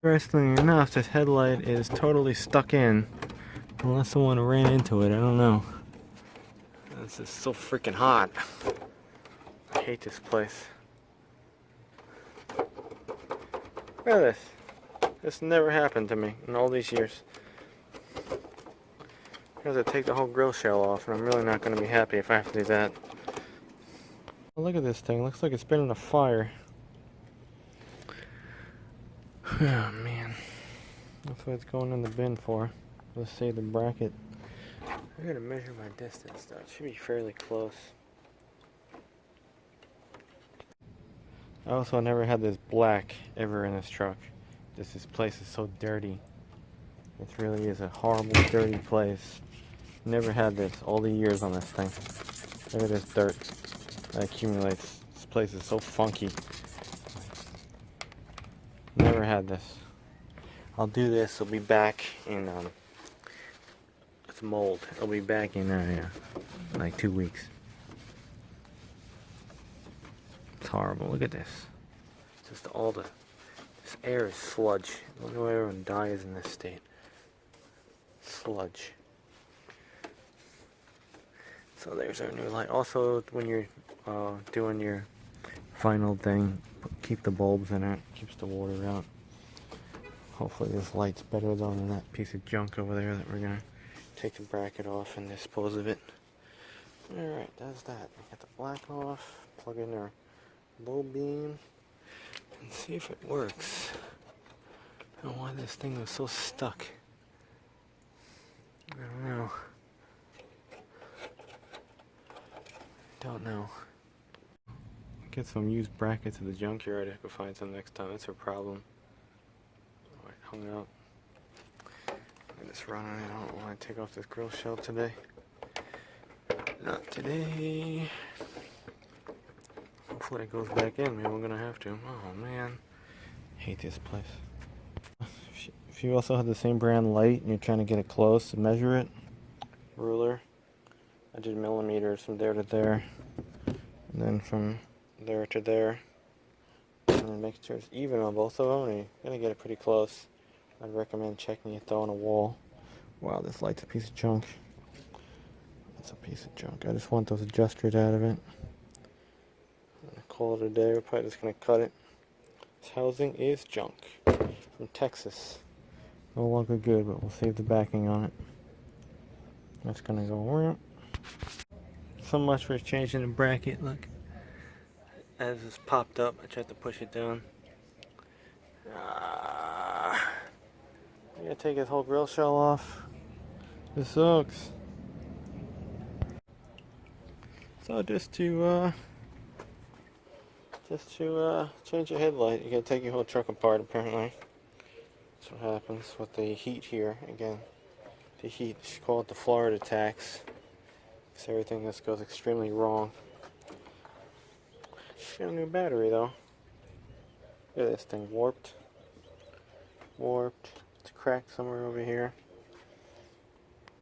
Interestingly enough, this headlight is totally stuck in. Unless someone ran into it, I don't know. This is so freaking hot. I hate this place. Look at this. This never happened to me in all these years. I have to take the whole grill shell off, and I'm really not going to be happy if I have to do that. Oh, look at this thing. Looks like it's been in a fire. Oh man. That's what it's going in the bin for. Let's see the bracket. I gotta measure my distance though. It should be fairly close. I also never had this black ever in this truck. This place is so dirty. It really is a horrible, dirty place. Never had this all the years on this thing. Look at this dirt that accumulates. This place is so funky. Never had this. I'll do this. It'll be back in it's mold. It'll be back in like 2 weeks. It's horrible. Look at this. Just this air is sludge. Look at why everyone dies in this state. Sludge. So there's our new light. Also, when you're doing your final thing, keep the bulbs in it. Keeps the water out. Hopefully this light's better though than that piece of junk over there that we're gonna take the bracket off and dispose of it. Alright, that's that. Get the black off, plug in our low beam, and see if it works. I don't know why this thing was so stuck. I don't know. Get some used brackets at the junkyard. I could find some next time. That's a problem. Alright, hung up. I just run on it. I don't want to take off this grill shell today. Not today. Hopefully it goes back in. Maybe we're gonna have to. Oh man, hate this place. If you also have the same brand light and you're trying to get it close and measure it, ruler. I did millimeters from there to there, and then from there to there, and then make sure it's even on both of them. And you're gonna get it pretty close. I'd recommend checking it though on a wall. Wow, this light's a piece of junk. It's a piece of junk. I just want those adjusters out of it. I'm gonna call it a day. We're probably just gonna cut it. This housing is junk from Texas. No longer good, but we'll save the backing on it. That's gonna go. So much for changing the bracket. Look, as it's popped up, I tried to push it down. I gotta take this whole grill shell off. This sucks. So just to change your headlight, you gotta take your whole truck apart apparently. That's what happens with the heat here. Again, the heat, you call it the Florida tax. It's everything just goes extremely wrong. Got a new battery though. Look at this thing, warped. It's cracked somewhere over here.